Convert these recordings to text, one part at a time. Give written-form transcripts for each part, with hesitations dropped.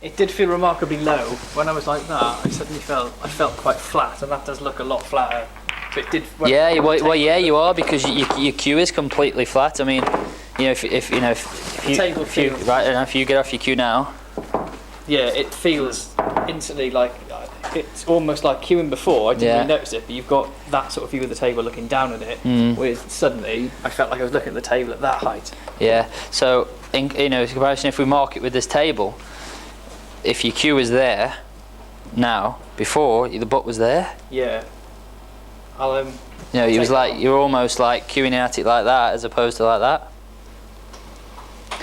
It did feel remarkably low. When I was like that, I suddenly felt quite flat, and that does look a lot flatter. But it did. Yeah, well, yeah, you are, because your cue is completely flat. I mean, you know, if you get off your cue now. Yeah, it feels instantly like it's almost like cueing before. I didn't really notice it, but you've got that sort of view of the table looking down at it. Where suddenly I felt like I was looking at the table at that height. Yeah. So in comparison, if we mark it with this table, if your cue is there now, before the butt was there. Yeah. I'll You know, it was like you're almost like cueing at it like that, as opposed to like that.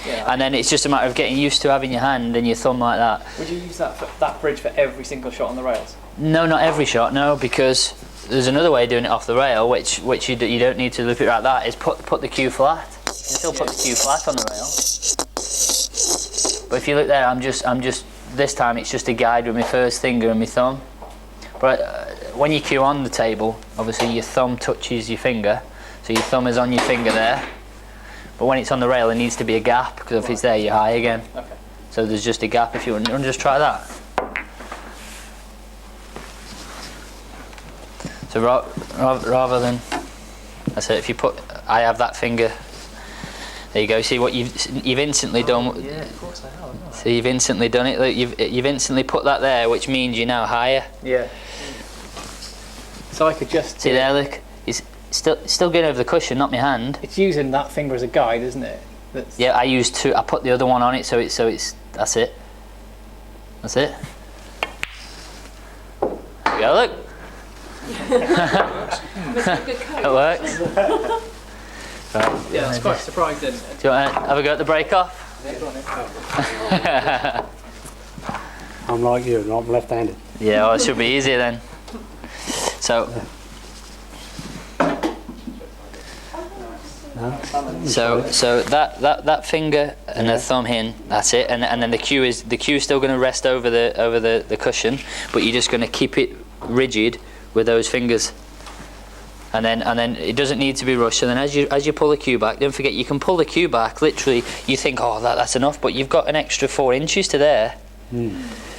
Yeah. And then it's just a matter of getting used to having your hand and your thumb like that. Would you use that bridge for every single shot on the rails? No, not every shot. No, because there's another way of doing it off the rail, which you don't need to loop it like that. Is put the cue flat. You can still put the cue flat on the rail. But if you look there, I'm just this time it's just a guide with my first finger and my thumb. But when you cue on the table, obviously your thumb touches your finger, so your thumb is on your finger there. But when it's on the rail, there needs to be a gap, because if it's there, you're high again. Okay. So there's just a gap. If you want to just try that. So rather than, I said, if you put, I have that finger. There you go. See what you've instantly done. Yeah, of course I have. So you've instantly done it. Look, you've instantly put that there, which means you're now higher. Yeah. So I could just see there. Look, it's still going over the cushion, not my hand. It's using that finger as a guide, isn't it? Yeah, I used two. I put the other one on it, so it's that's it. That's it. There you go. Look. It works. Right. Yeah, that's quite surprising. Do you want to have a go at the break off? I'm like you, I'm left-handed. Yeah, well, it should be easier then. So that finger and the thumb in, that's it, and then the cue is still going to rest over the cushion, but you're just going to keep it rigid with those fingers. And then it doesn't need to be rushed. And then as you pull the cue back, don't forget you can pull the cue back. Literally, you think, oh, that's enough, but you've got an extra 4 inches to there.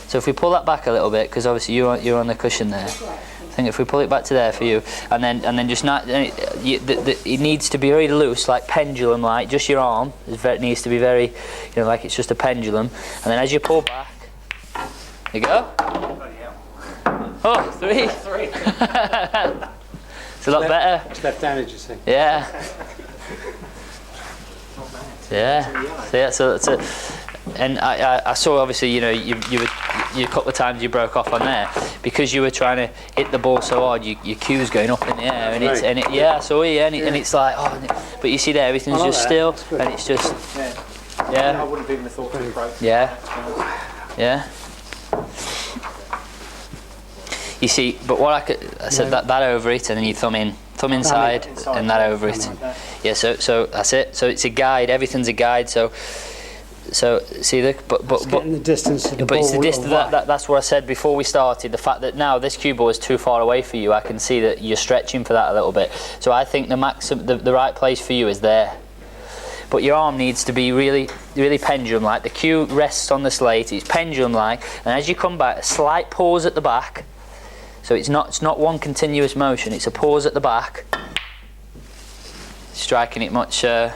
So if we pull that back a little bit, because obviously you're on the cushion there. I think if we pull it back to there for you, and then just not, it needs to be very loose, like pendulum, like just your arm. It needs to be very, like it's just a pendulum. And then as you pull back, there you go. Oh, 3. It's a lot better. It's left-handed, you see. Yeah. Yeah. So that's it. And I saw, obviously, you a couple of times you broke off on there because you were trying to hit the ball so hard. Your cue's going up in the air, and I saw you, and it's like, oh, but you see there, everything's just still, and it's just, yeah. I wouldn't have even thought of break. Yeah. Yeah. You see, but what I said that over it, and then you thumb inside, and that over it. Yeah, so that's it. So it's a guide. Everything's a guide. So see the but getting the distance of the ball. It's the distance. That's what I said before we started. The fact that now this cue ball is too far away for you, I can see that you're stretching for that a little bit. So I think the right place for you is there. But your arm needs to be really, really pendulum-like. The cue rests on the slate. It's pendulum-like, and as you come back, a slight pause at the back. So it's not one continuous motion. It's a pause at the back, striking it much. Yeah,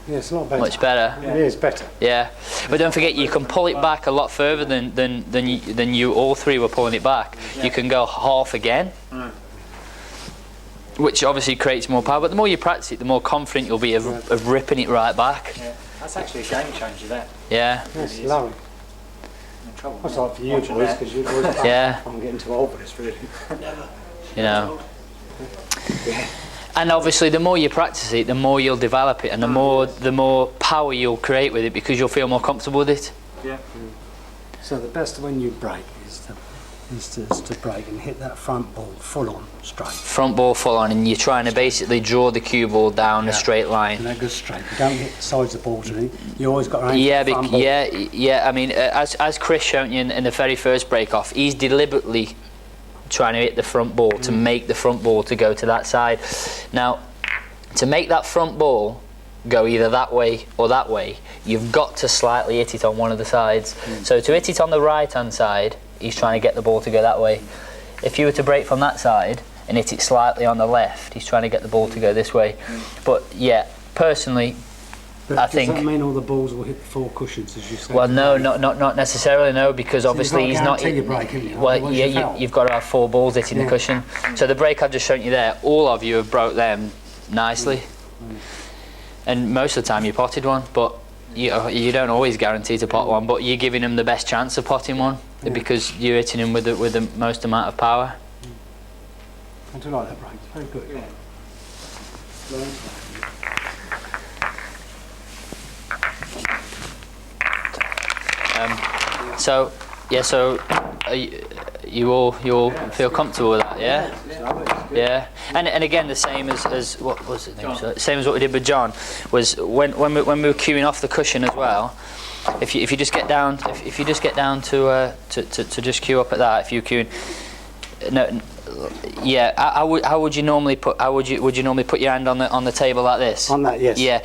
it's a lot better. Much better. Yeah. It is better. Yeah, but don't forget you can pull it back a lot further than you all three were pulling it back. Yeah. You can go half again, which obviously creates more power. But the more you practice it, the more confident you'll be of ripping it right back. Yeah, that's actually a game changer there. Yeah. That's lovely. That's like for you boys, because you boys I'm getting too old for this, really. And obviously the more you practice it, the more you'll develop it, and the more power you'll create with it, because you'll feel more comfortable with it. Yeah. So the best when you break is to break and hit that front ball full on straight. Front ball full on, and you're trying to basically draw the cue ball down a straight line. And that goes straight. You don't hit the sides of the ball to anything. You always got to aim for the front ball. Yeah. I mean, as Chris showed you in the very first break off, he's deliberately trying to hit the front ball to make the front ball to go to that side. Now, to make that front ball go either that way or that way, you've got to slightly hit it on one of the sides. So to hit it on the right hand side, he's trying to get the ball to go that way. If you were to break from that side and hit it slightly on the left, he's trying to get the ball to go this way. But yeah, personally, But I does think. that mean all the balls will hit the 4 cushions, as you said? Well, no, not necessarily, no, because obviously he's not. You've got to guarantee your break, haven't you? Well, Otherwise yeah, you foul. you've got to have 4 balls hitting the Yeah. cushion. So the break I've just shown you there, all of you have broke them nicely, and most of the time you potted one, but you don't always guarantee to pot one, but you're giving them the best chance of potting one because you're hitting them with the most amount of power. I do like that break. Very good. Yeah. So yeah, so you all feel comfortable with that, yeah? Yeah, and again the same as what was it? Same as what we did with John was when we were queuing off the cushion as well. If you just get down to just queue up at that, if you're queuing, no, yeah. How would you normally put? Would you normally put your hand on the table like this? On that, yes. Yeah,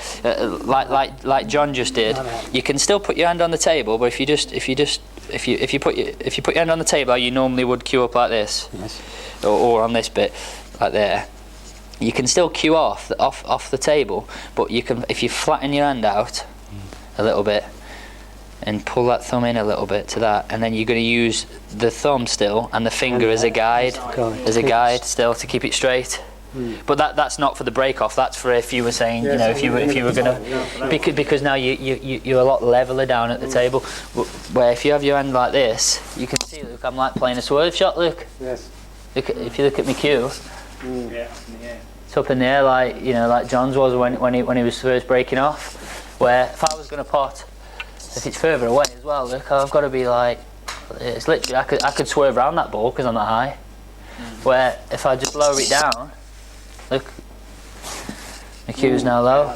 like John just did. You can still put your hand on the table, but if you put your hand on the table, how you normally would queue up like this, Yes. or on this bit, like there. You can still queue off the table, but you can if you flatten your hand out a little bit and pull that thumb in a little bit to that, and then you're going to use the thumb still and the finger as a guide, still to keep it straight. But that's not for the break off. That's for if you were saying, you know, if you were going to, because now you're a lot leveler down at the table. Where if you have your hand like this, you can see. Look, I'm like playing a swerve shot. Look. Yes. Look, if you look at my cue, Yeah, yeah. it's up in the air like John's was when he was first breaking off. Where if I was going to pot, if it's further away as well, look, I've got to be like, it's literally I could swerve around that ball because I'm that high. Where if I just lower it down, look, the cue's now low,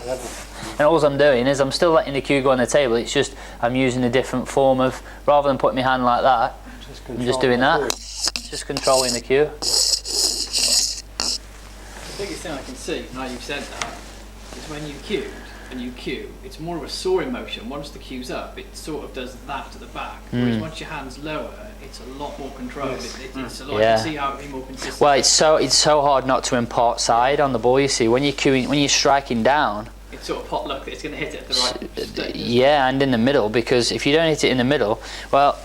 and all I'm doing is I'm still letting the cue go on the table. It's just I'm using a different form of, rather than putting my hand like that, I'm just doing that, just controlling the cue. The biggest thing I can see, now you've said that, is when you queued and you queue, it's more of a soaring motion. Once the cue's up, it sort of does that to the back. Whereas once your hand's lower, it's a lot more controlled. It's a lot. Yeah. You can see how it'd be more consistent. Well, it's so hard not to impart side on the ball. You see, when you're striking down, It's sort of pot luck that it's going to hit it at the right stage. yeah, and in the middle, because if you don't hit it in the middle, well,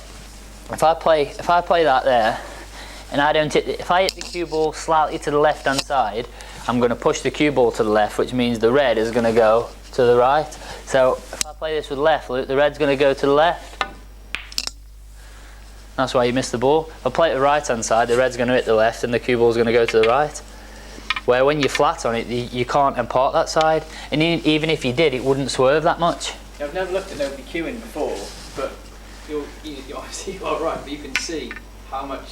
if I play that there, and I don't hit, if I hit the cue ball slightly to the left hand side, I'm going to push the cue ball to the left, which means the red is going to go to the right. So if I play this with left, look, the red's going to go to the left. That's why you missed the ball. If I play it to the right hand side, the red's going to hit the left and the cue ball's going to go to the right. Where when you're flat on it, you can't impart that side. And even if you did, it wouldn't swerve that much. I've never looked at nobody queuing before, but you obviously you are right, but you can see how much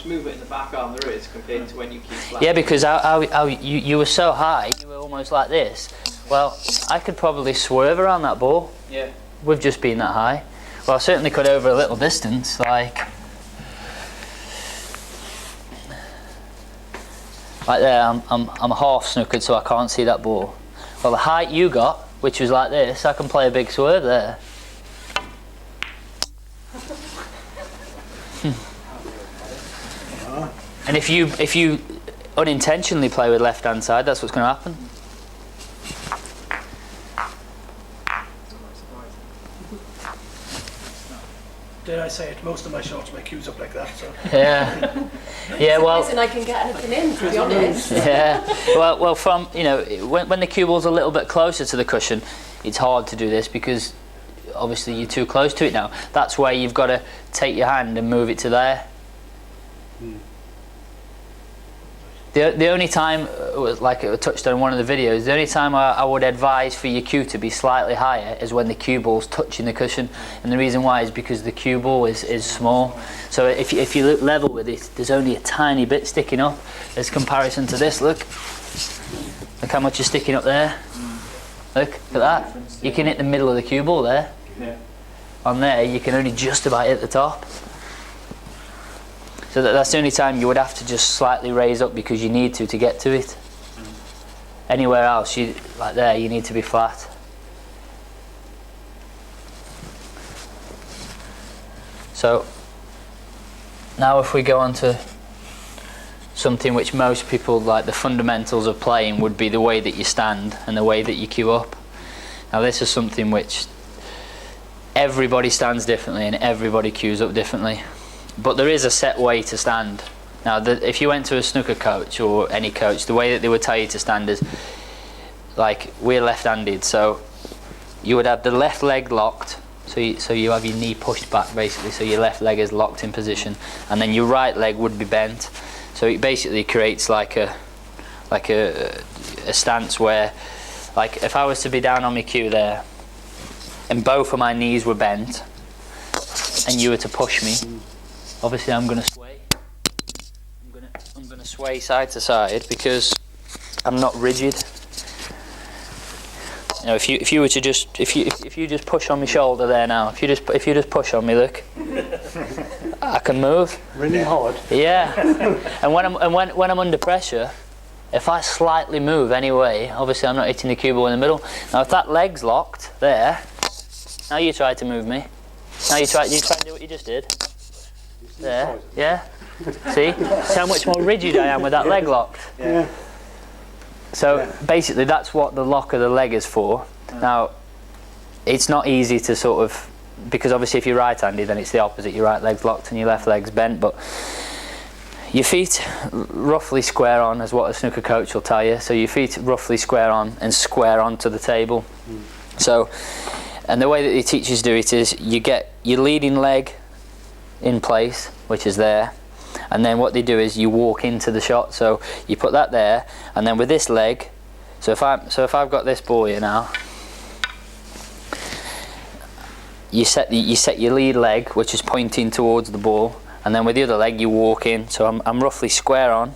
movement in the back arm there is compared to when you keep flat. Yeah, because how you were so high, you were almost like this. Well, I could probably swerve around that ball. Yeah. With just being that high. Well, I certainly could over a little distance, like there. I'm half snookered, so I can't see that ball. Well, the height you got, which was like this, I can play a big swerve there. And if you unintentionally play with left hand side, that's what's going to happen. Dare I say it, most of my shots, my cues up like that. So. Yeah, yeah. Well, I can get anything in, to be honest. yeah. Well, from when the cue ball's a little bit closer to the cushion, it's hard to do this because obviously you're too close to it now. That's where you've got to take your hand and move it to there. The only time, like I touched on in one of the videos, the only time I would advise for your cue to be slightly higher is when the cue ball's touching the cushion, and the reason why is because the cue ball is small. So if you look level with it, there's only a tiny bit sticking up as comparison to this. Look how much is sticking up there. Look at that. You can hit the middle of the cue ball there. Yeah. On there, you can only just about hit the top. So that's the only time you would have to just slightly raise up because you need to get to it. Anywhere else, like there, you need to be flat. So now if we go on to something which most people, like the fundamentals of playing, would be the way that you stand and the way that you queue up. Now this is something which everybody stands differently and everybody queues up differently, but there is a set way to stand. Now if you went to a snooker coach or any coach, the way that they would tell you to stand is, like, we're left-handed, so you would have the left leg locked, so you have your knee pushed back basically, so your left leg is locked in position, and then your right leg would be bent. So it basically creates like a stance where, like, if I was to be down on my cue there and both of my knees were bent and you were to push me, obviously I'm going to sway. I'm going to sway side to side because I'm not rigid. You know, if you were to just if you just push on my shoulder there now, if you just push on me, look, I can move. Really hard. Yeah. And when I'm under pressure, if I slightly move anyway, obviously I'm not hitting the cue ball in the middle. Now if that leg's locked there, now you try to move me. Now you try and do what you just did. There. Yeah. See how much more rigid I am with that leg locked. Yeah. So basically that's what the lock of the leg is for. Now it's not easy to sort of, because obviously if you're right-handed then it's the opposite, your right leg's locked and your left leg's bent, but your feet roughly square on is what a snooker coach will tell you. So your feet roughly square on and square onto the table. So, and the way that the teachers do it is you get your leading leg in place, which is there, and then what they do is you walk into the shot. So you put that there, and then with this leg, so if I've got this ball here now, you set your lead leg, which is pointing towards the ball, and then with the other leg you walk in. So I'm roughly square on.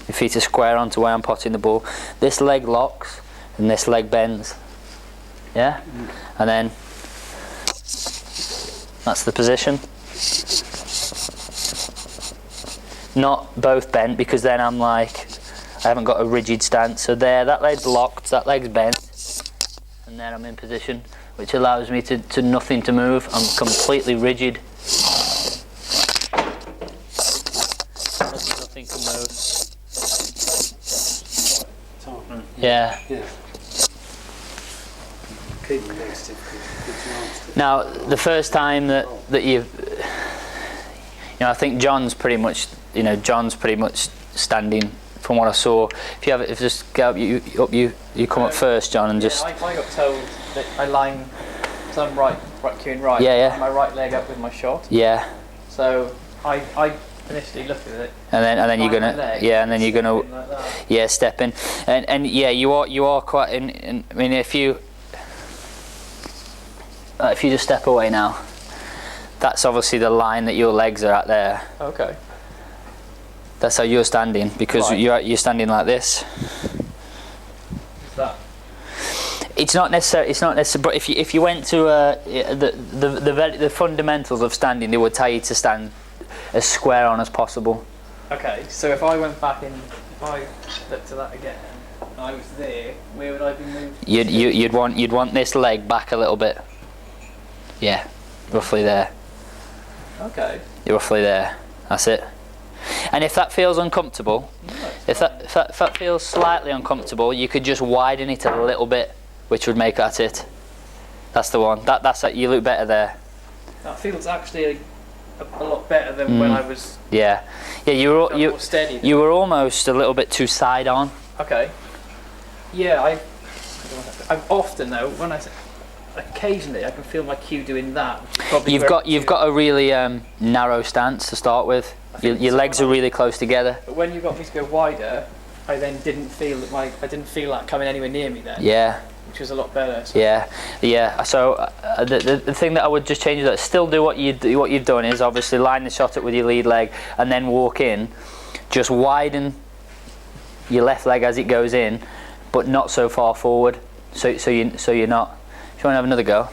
Your feet are square on to where I'm potting the ball. This leg locks and this leg bends. Yeah, and then that's the position. Not both bent, because then I'm like, I haven't got a rigid stance. So there, that leg's locked, that leg's bent, and then I'm in position, which allows me to nothing to move. I'm completely rigid. Nothing can move. Yeah. Now, the first time that I think John's pretty much standing from what I saw. If you just go up, you come up first, John, and just. I got told that I line, so I'm right queuing right. Yeah. My right leg up with my shot. Yeah. So I initially looked at it. And then you're gonna like step in, and yeah, you are quite in. I mean, if you just step away now, that's obviously the line that your legs are at there. Okay. That's how you're standing, because Right. you're standing like this. Is that? It's not necessary. But if you went to the fundamentals of standing, they would tell you to stand as square on as possible. Okay. So if I went back in, if I looked at that again, and I was there, where would I be moved? You'd want this leg back a little bit. Yeah, roughly there. Okay. You're roughly there. That's it. And if that feels uncomfortable, if that feels slightly uncomfortable, you could just widen it a little bit, which would make that it. That's the one. That's it. You look better there. That feels actually a lot better than when I was. Yeah. more steady. You were almost a little bit too side on. Okay. Yeah, I'm often though when occasionally I can feel my cue doing that. You've got a really narrow stance to start with. Your legs are really close together. But when you got me to go wider, I then didn't feel that coming anywhere near me then. Yeah. Which was a lot better. So. Yeah. So the thing that I would just change is that still do what you've done is obviously line the shot up with your lead leg and then walk in. Just widen your left leg as it goes in, but not so far forward. So you're not. If you want to have another go.